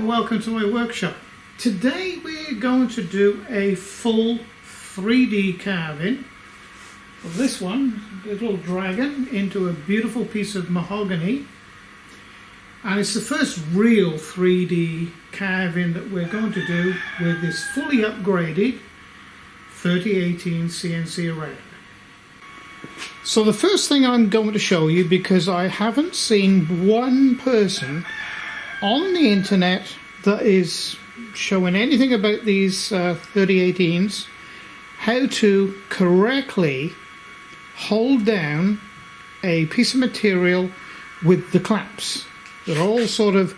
welcome to my workshop. Today we're going to do a full 3D carving of this one, little dragon, into a beautiful piece of mahogany. And it's the first real 3D carving that we're going to do with this fully upgraded 3018 CNC Router. So the first thing I'm going to show you, because I haven't seen one person on the internet that is showing anything about these 3018s, how to correctly hold down a piece of material with the clamps. They're all sort of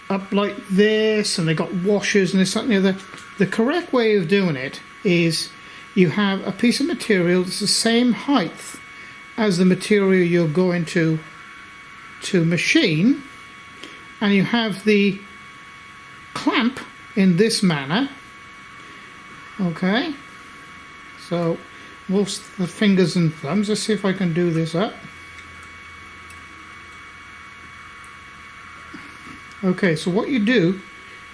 up like this, and they've got washers and this, that and the other. The correct way of doing it is you have a piece of material that's the same height as the material you're going to machine, and you have the clamp in this manner. Okay, so most of the fingers and thumbs. Let's see if I can do this up. Okay, so what you do,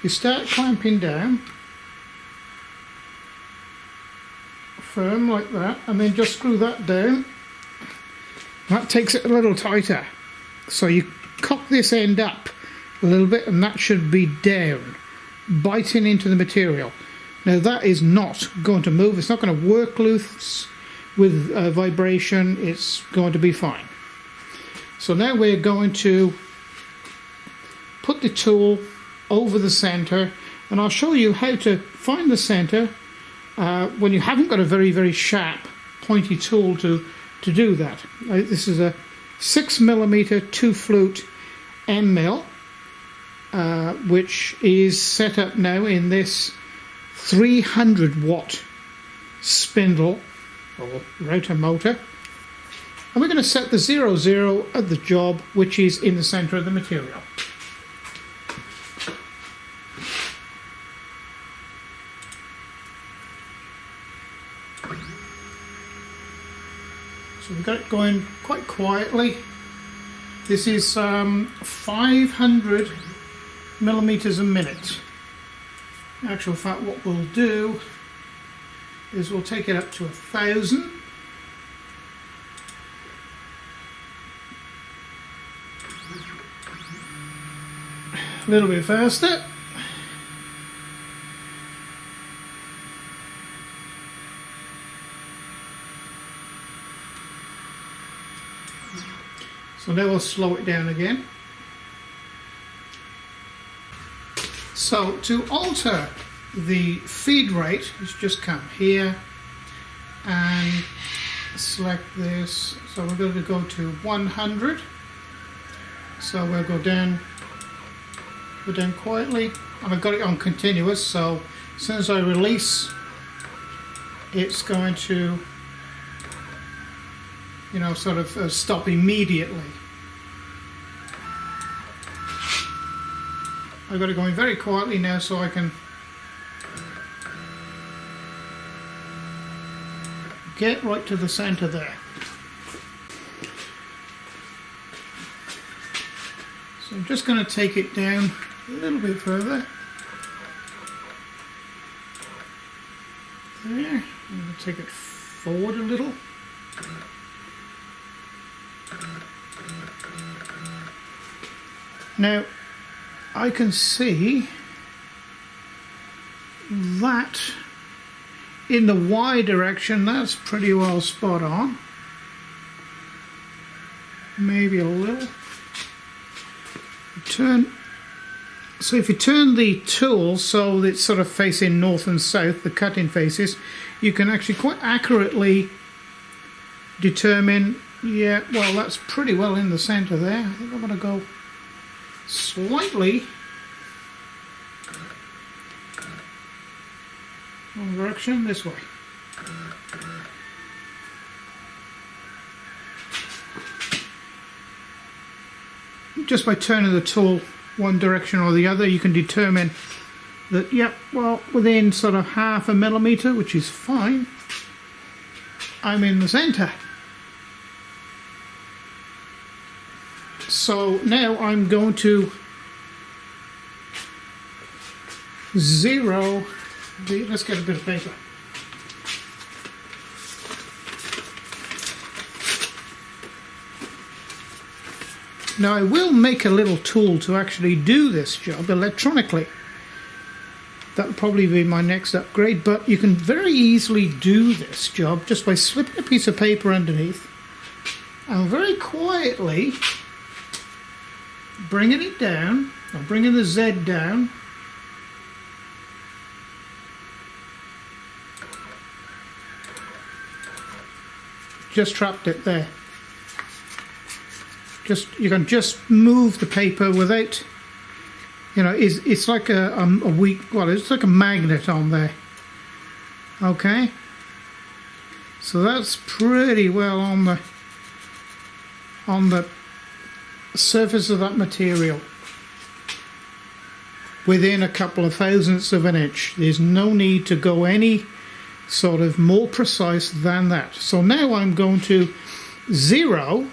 you start clamping down firm like that, and then just screw that down. That takes it a little tighter. So you cock this end up a little bit, and that should be down, biting into the material. Now that is not going to move. It's not going to work loose with vibration. It's going to be fine. So now we're going to put the tool over the center, and I'll show you how to find the center when you haven't got a very sharp pointy tool to do that. This is a 6mm 2-flute M mill, which is set up now in this 300-watt spindle or router motor, and we're going to set the 00 of the job, which is in the center of the material. So we've got it going quite quietly. This is 500 millimeters a minute. In actual fact, what we'll do is we'll take it up to 1,000. A little bit faster. So now we'll slow it down again. So to alter the feed rate, let's just come here and select this. So we're going to go to 100. So we'll go down quietly, and I've got it on continuous. So as soon as I release, it's going to, you know, sort of stop immediately. I've got it going very quietly now, so I can get right to the center there. So I'm just going to take it down a little bit further. There. I'm going to take it forward a little. Now I can see that in the Y direction, that's pretty well spot on. Maybe a little. So if you turn the tool so that it's sort of facing north and south, the cutting faces, you can actually quite accurately determine, yeah, well, that's pretty well in the center there. I think I'm going to go slightly wrong direction, this way. Just by turning the tool one direction or the other, you can determine that, yep, well, within sort of 0.5 millimeter, which is fine, I'm in the center. So now I'm going to zero the, let's get a bit of paper. Now I will make a little tool to actually do this job electronically. That'll probably be my next upgrade, but you can very easily do this job just by slipping a piece of paper underneath and very quietly bringing it down, or bringing the Z down, just trapped it there. You can just move the paper without, you know, it's like a weak, well, it's like a magnet on there. Okay, so that's pretty well on the surface of that material, within a couple of thousandths of an inch. There's no need to go any sort of more precise than that. So now I'm going to zero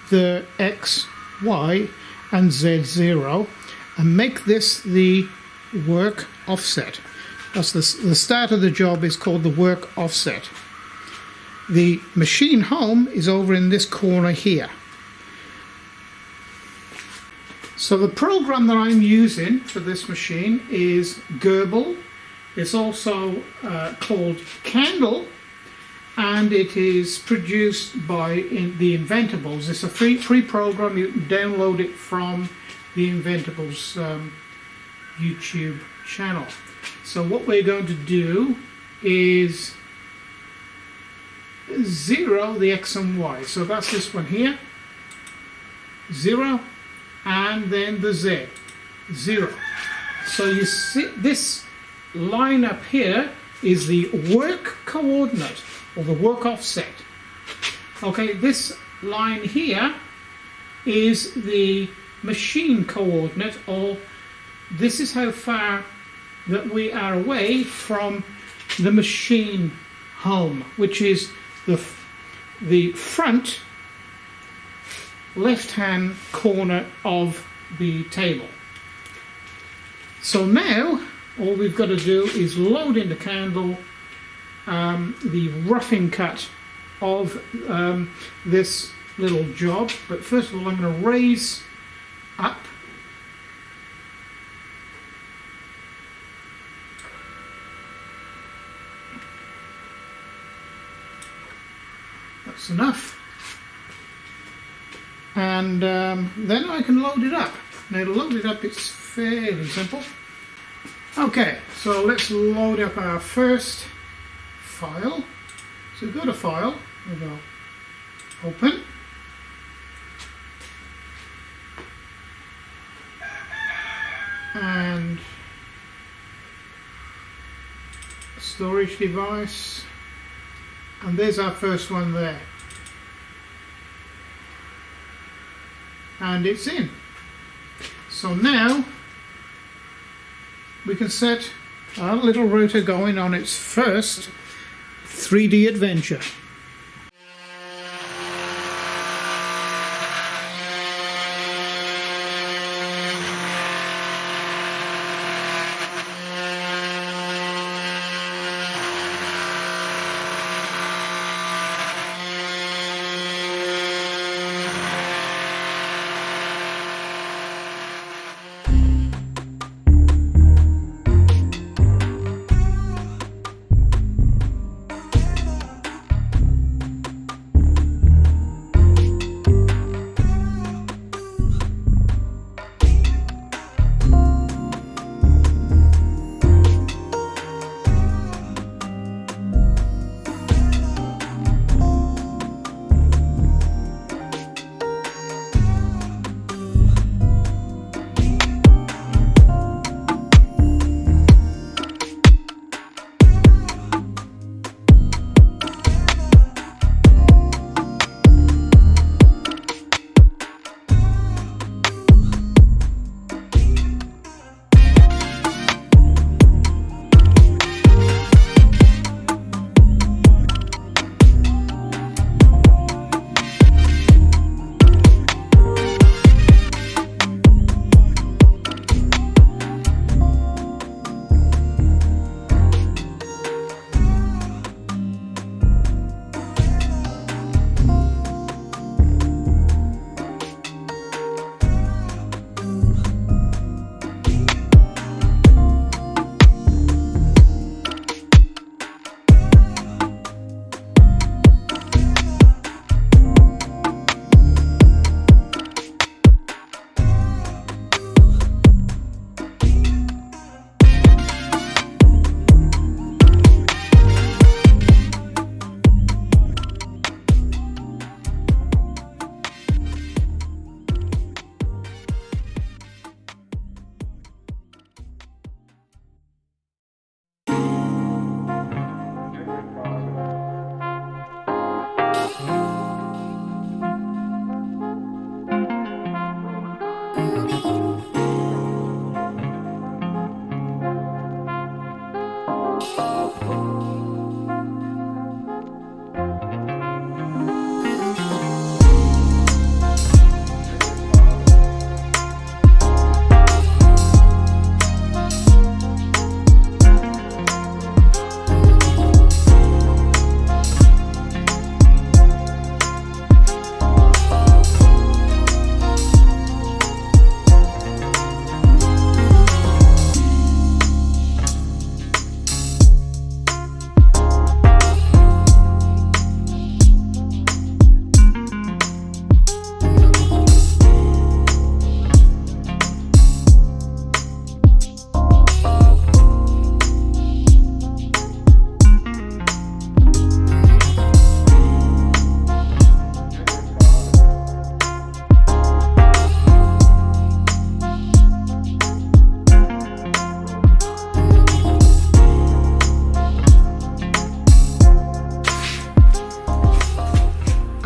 the X, Y and Z zero and make this the work offset. That's the start of the job is called the work offset. The machine home is over in this corner here. So the program that I'm using for this machine is Gerbil. It's also called Candle, and it is produced by the Inventables. It's a free program. You can download it from the Inventables YouTube channel. So what we're going to do is zero the X and Y. So that's this one here, 0, and then the Z, 0. So you see this line up here is the work coordinate, or the work offset. Okay, this line here is the machine coordinate, or this is how far that we are away from the machine home, which is the front left-hand corner of the table. So now all we've got to do is load in the candle the roughing cut of this little job. But first of all, I'm going to raise up that's enough, and then I can load it up. Now to load it up, it's fairly simple. Okay, so let's load up our first file. So go to File, we'll go Open, and Storage Device, and there's our first one there, and it's in. So now we can set our little router going on its first 3D adventure.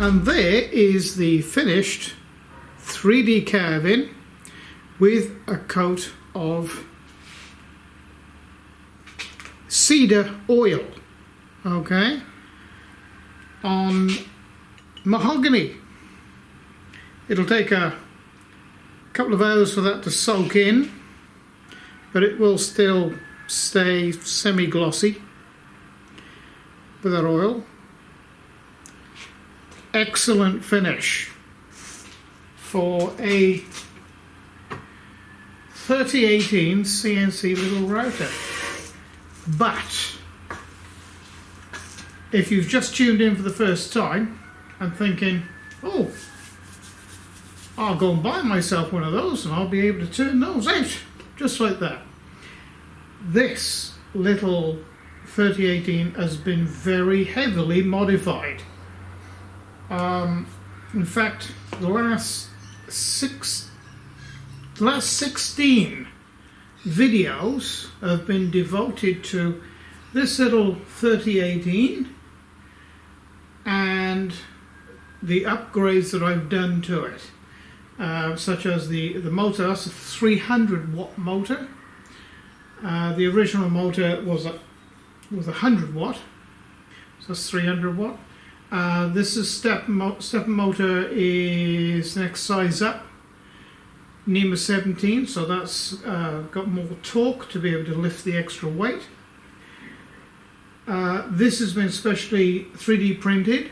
And there is the finished 3D carving with a coat of cedar oil, okay, on mahogany. It'll take a couple of hours for that to soak in, but it will still stay semi-glossy with that oil. Excellent finish for a 3018 CNC little router. But if you've just tuned in for the first time and thinking, oh, I'll go and buy myself one of those and I'll be able to turn those out just like that. This little 3018 has been very heavily modified. In fact, the last 16 videos have been devoted to this little 3018 and the upgrades that I've done to it. Such as the motor, that's a 300 watt motor. The original motor was 100 watt, so that's 300 watt. This is step motor is next size up, NEMA 17, so that's got more torque to be able to lift the extra weight. This has been specially 3D printed,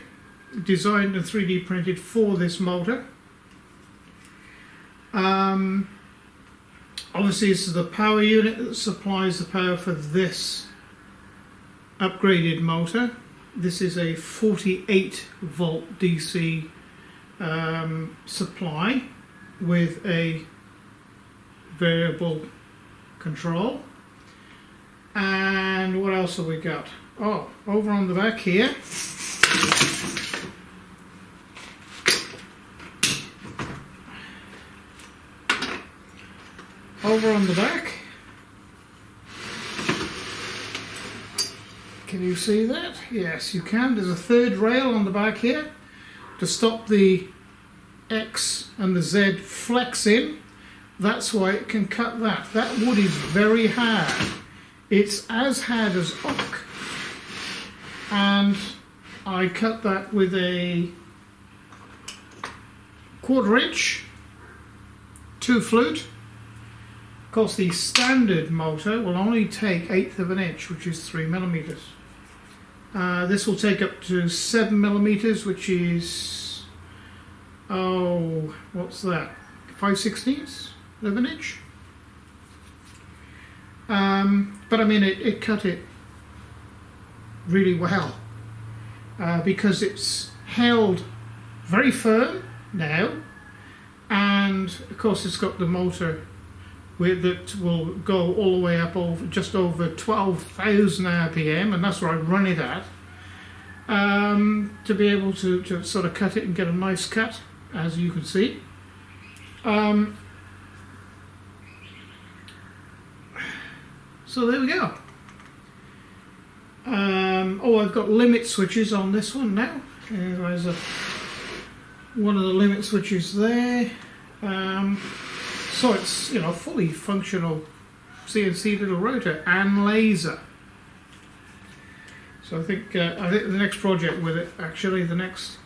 designed and 3D printed for this motor. Obviously this is the power unit that supplies the power for this upgraded motor. This is a 48 volt DC supply with a variable control. And what else have we got? Oh, over on the back here, can you see that? Yes, you can. There's a third rail on the back here to stop the X and the Z flexing. That's why it can cut that. That wood is very hard. It's as hard as oak. And I cut that with a 1/4 inch 2 flute. Of course, the standard motor will only take 1/8 of an inch, which is 3 millimeters. This will take up to 7 millimeters, which is, oh, what's that? 5/16 of an inch. But I mean, it cut it really well because it's held very firm now, and of course it's got the motor that will go all the way up over just over 12,000 RPM, and that's where I run it at, to be able to sort of cut it and get a nice cut, as you can see. So there we go. Oh, I've got limit switches on this one now. There's one of the limit switches there. So it's, you know, fully functional CNC little rotor and laser. So I think the next project with it, actually, the next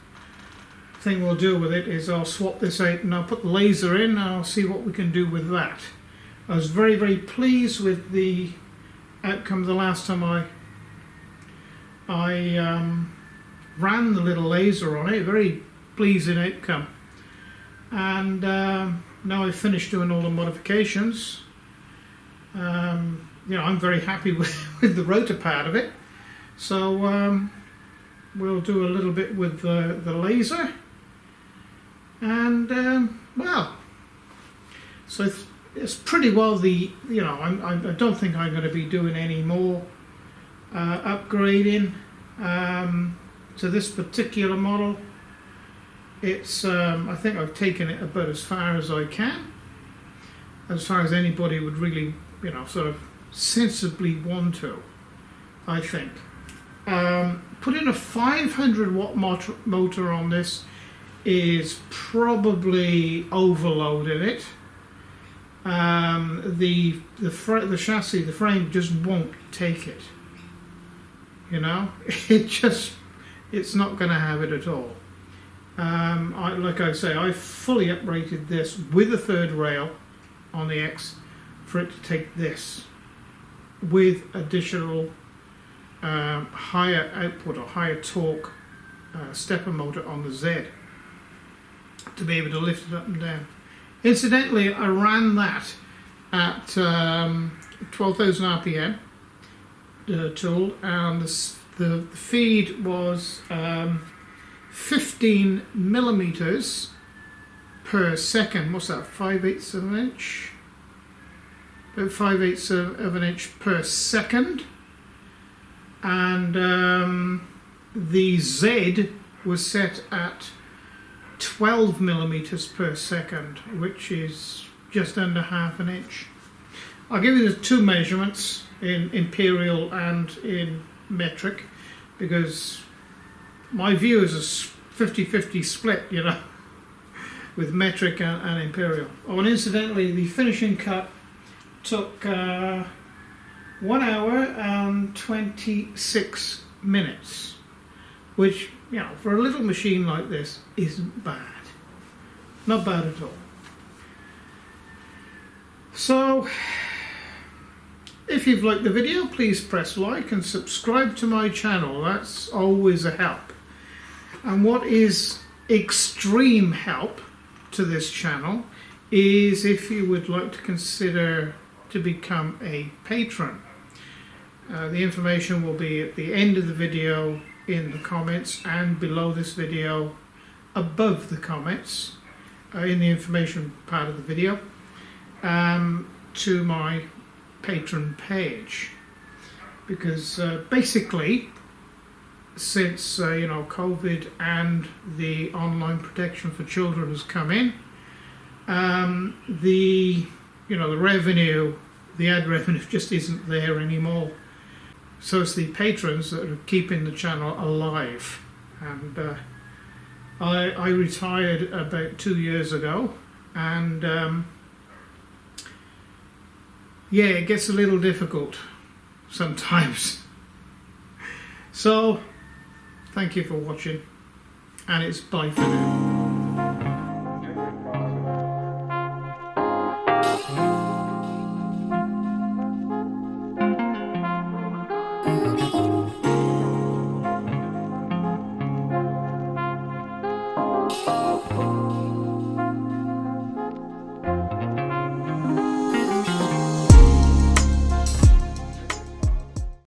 thing we'll do with it is I'll swap this out and I'll put the laser in and I'll see what we can do with that. I was very, very pleased with the outcome the last time I ran the little laser on it. Very pleasing outcome. And now I've finished doing all the modifications. You know, I'm very happy with the rotor part of it. So we'll do a little bit with the laser. And well, so it's pretty well the, you know, I don't think I'm going to be doing any more upgrading to this particular model. It's I think I've taken it about as far as I can, as far as anybody would really, you know, sort of sensibly want to, I think. putting a 500 watt motor on this is probably overloading it. The chassis, the frame just won't take it. You know, it's not going to have it at all. Like I say, I fully uprated this with a third rail on the X for it to take this with additional higher output or higher torque stepper motor on the Z to be able to lift it up and down. Incidentally, I ran that at 12,000 RPM tool, and the feed was 15 millimeters per second. What's that? 5/8 of an inch? About 5/8 of an inch per second. And the Z was set at 12 millimeters per second, which is just under half an inch. I'll give you the two measurements in imperial and in metric, because my view is a 50-50 split, you know, with metric and imperial. Oh, and incidentally, the finishing cut took 1 hour and 26 minutes, which, you know, for a little machine like this isn't bad. Not bad at all. So, if you've liked the video, please press like and subscribe to my channel. That's always a help. And what is extreme help to this channel is if you would like to consider to become a patron. The information will be at the end of the video, in the comments, and below this video above the comments in the information part of the video, to my patron page. Because basically, since you know, COVID and the online protection for children has come in, the revenue, the ad revenue just isn't there anymore. So it's the patrons that are keeping the channel alive. And I retired about 2 years ago, and yeah, it gets a little difficult sometimes. So thank you for watching, and it's bye for now.